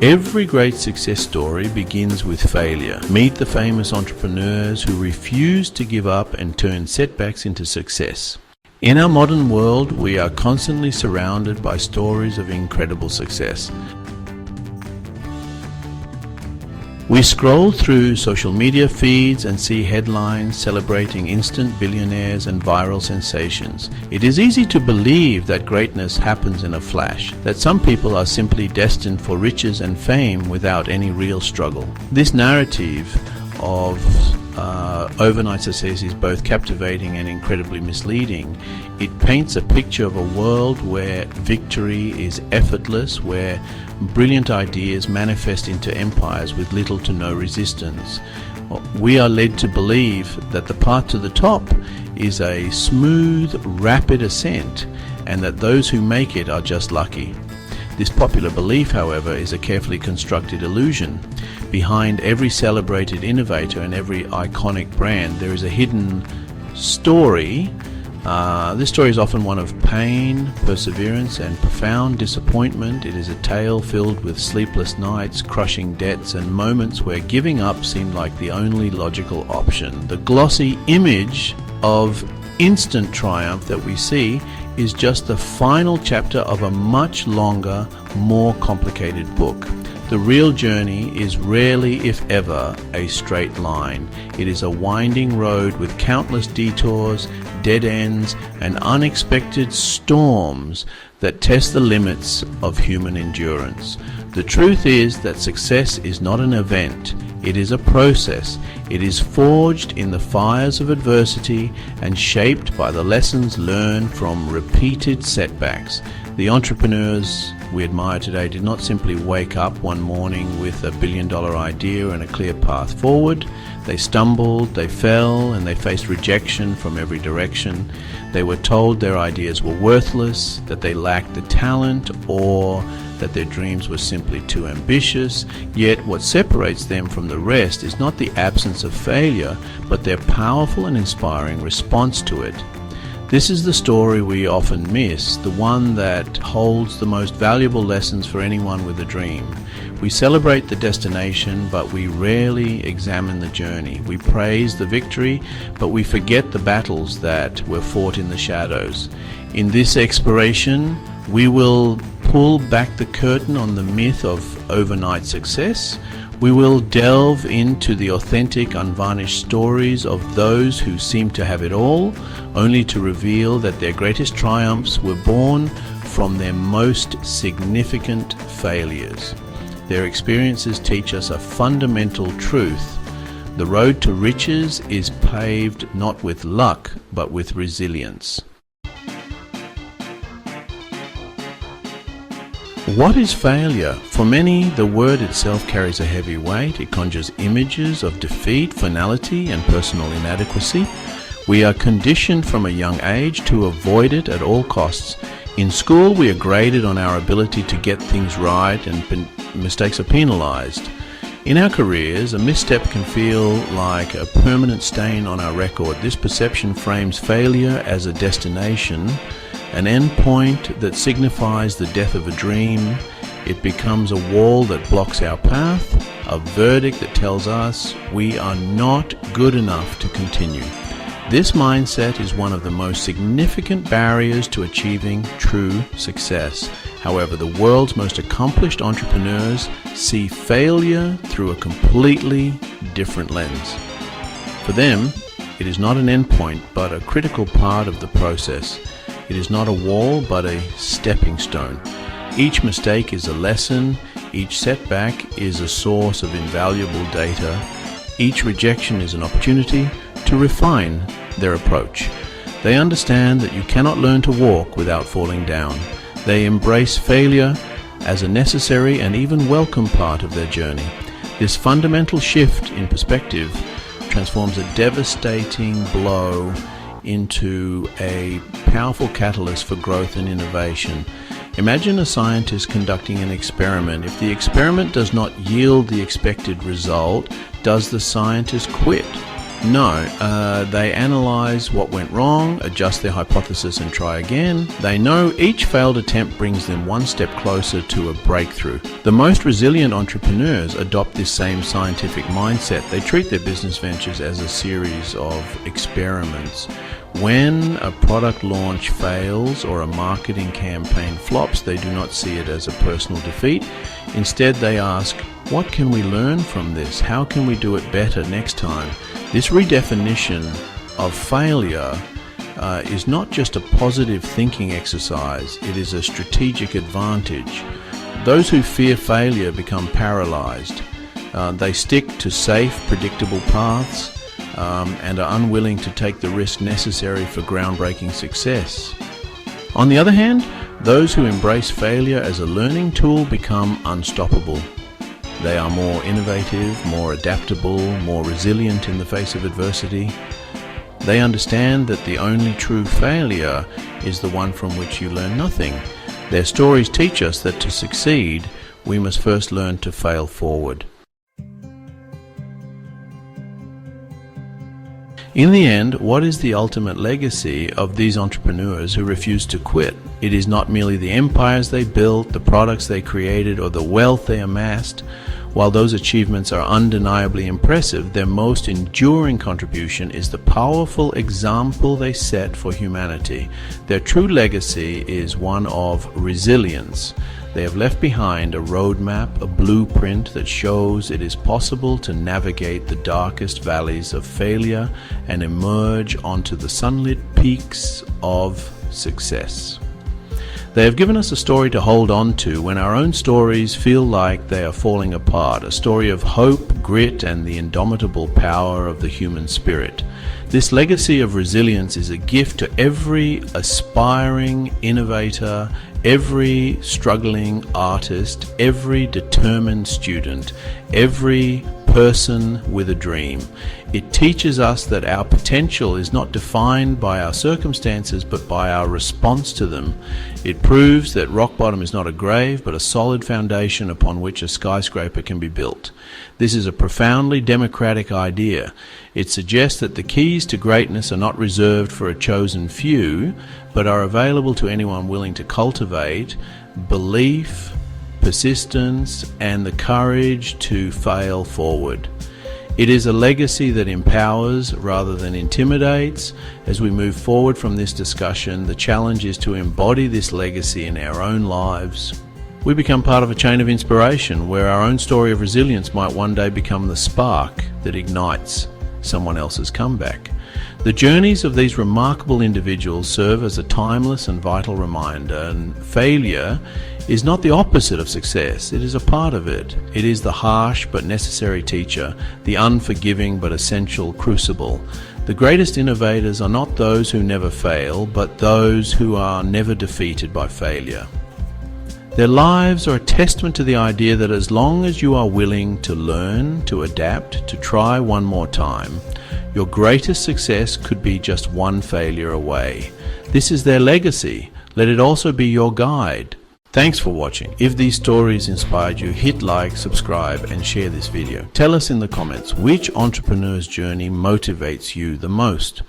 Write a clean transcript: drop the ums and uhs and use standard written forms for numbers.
Every great success story begins with failure. Meet the famous entrepreneurs who refuse to give up and turn setbacks into success. In our modern world, we are constantly surrounded by stories of incredible success. We scroll through social media feeds and see headlines celebrating instant billionaires and viral sensations. It is easy to believe that greatness happens in a flash, that some people are simply destined for riches and fame without any real struggle. This narrative of overnight success is both captivating and incredibly misleading. It paints a picture of a world where victory is effortless, where brilliant ideas manifest into empires with little to no resistance. We are led to believe that the path to the top is a smooth, rapid ascent, and that those who make it are just lucky. This popular belief, however, is a carefully constructed illusion. Behind every celebrated innovator and every iconic brand, there is a hidden story. This story is often one of pain, perseverance, and profound disappointment. It is a tale filled with sleepless nights, crushing debts, and moments where giving up seemed like the only logical option. The glossy image of instant triumph that we see is just the final chapter of a much longer, more complicated book. The real journey is rarely, if ever, a straight line. It is a winding road with countless detours, dead ends, and unexpected storms that test the limits of human endurance. The truth is that success is not an event. It is a process. It is forged in the fires of adversity and shaped by the lessons learned from repeated setbacks. The entrepreneurs we admire today did not simply wake up one morning with a billion-dollar idea and a clear path forward. They stumbled, they fell, and they faced rejection from every direction. They were told their ideas were worthless, that they lacked the talent, or that their dreams were simply too ambitious. Yet what separates them from the rest is not the absence of failure, but their powerful and inspiring response to it. This is the story we often miss, the one that holds the most valuable lessons for anyone with a dream. We celebrate the destination, but we rarely examine the journey. We praise the victory, but we forget the battles that were fought in the shadows. In this exploration, we will pull back the curtain on the myth of overnight success. We will delve into the authentic, unvarnished stories of those who seem to have it all, only to reveal that their greatest triumphs were born from their most significant failures. Their experiences teach us a fundamental truth. The road to riches is paved not with luck, but with resilience. What is failure? For many, the word itself carries a heavy weight. It conjures images of defeat, finality, and personal inadequacy. We are conditioned from a young age to avoid it at all costs. In school, we are graded on our ability to get things right, and mistakes are penalized. In our careers, a misstep can feel like a permanent stain on our record. This perception frames failure as a destination, an end point that signifies the death of a dream. It becomes a wall that blocks our path, a verdict that tells us we are not good enough to continue. This mindset is one of the most significant barriers to achieving true success. However, the world's most accomplished entrepreneurs see failure through a completely different lens. For them, it is not an endpoint, but a critical part of the process. It is not a wall, but a stepping stone. Each mistake is a lesson. Each setback is a source of invaluable data. Each rejection is an opportunity to refine their approach. They understand that you cannot learn to walk without falling down. They embrace failure as a necessary and even welcome part of their journey. This fundamental shift in perspective transforms a devastating blow into a powerful catalyst for growth and innovation. Imagine a scientist conducting an experiment. If the experiment does not yield the expected result, does the scientist quit? No, they analyze what went wrong, adjust their hypothesis and try again. They know each failed attempt brings them one step closer to a breakthrough. The most resilient entrepreneurs adopt this same scientific mindset. They treat their business ventures as a series of experiments. When a product launch fails or a marketing campaign flops, they do not see it as a personal defeat. Instead, they ask, what can we learn from this? How can we do it better next time? This redefinition of failure is not just a positive thinking exercise, it is a strategic advantage. Those who fear failure become paralyzed. They stick to safe, predictable paths and are unwilling to take the risk necessary for groundbreaking success. On the other hand, those who embrace failure as a learning tool become unstoppable. They are more innovative, more adaptable, more resilient in the face of adversity. They understand that the only true failure is the one from which you learn nothing. Their stories teach us that to succeed, we must first learn to fail forward. In the end, what is the ultimate legacy of these entrepreneurs who refuse to quit? It is not merely the empires they built, the products they created, or the wealth they amassed. While those achievements are undeniably impressive, their most enduring contribution is the powerful example they set for humanity. Their true legacy is one of resilience. They have left behind a roadmap, a blueprint that shows it is possible to navigate the darkest valleys of failure and emerge onto the sunlit peaks of success. They have given us a story to hold on to when our own stories feel like they are falling apart, a story of hope, grit, and the indomitable power of the human spirit. This legacy of resilience is a gift to every aspiring innovator, every struggling artist, every determined student, every person with a dream. It teaches us that our potential is not defined by our circumstances but by our response to them. It proves that rock bottom is not a grave but a solid foundation upon which a skyscraper can be built. This is a profoundly democratic idea. It suggests that the keys to greatness are not reserved for a chosen few but are available to anyone willing to cultivate belief, persistence, and the courage to fail forward. It is a legacy that empowers rather than intimidates. As we move forward from this discussion, the challenge is to embody this legacy in our own lives. We become part of a chain of inspiration where our own story of resilience might one day become the spark that ignites someone else's comeback. The journeys of these remarkable individuals serve as a timeless and vital reminder, and failure is not the opposite of success, it is a part of it. It is the harsh but necessary teacher, the unforgiving but essential crucible. The greatest innovators are not those who never fail, but those who are never defeated by failure. Their lives are a testament to the idea that as long as you are willing to learn, to adapt, to try one more time, your greatest success could be just one failure away. This is their legacy. Let it also be your guide. Thanks for watching. If these stories inspired you, hit like, subscribe, and share this video. Tell us in the comments which entrepreneur's journey motivates you the most.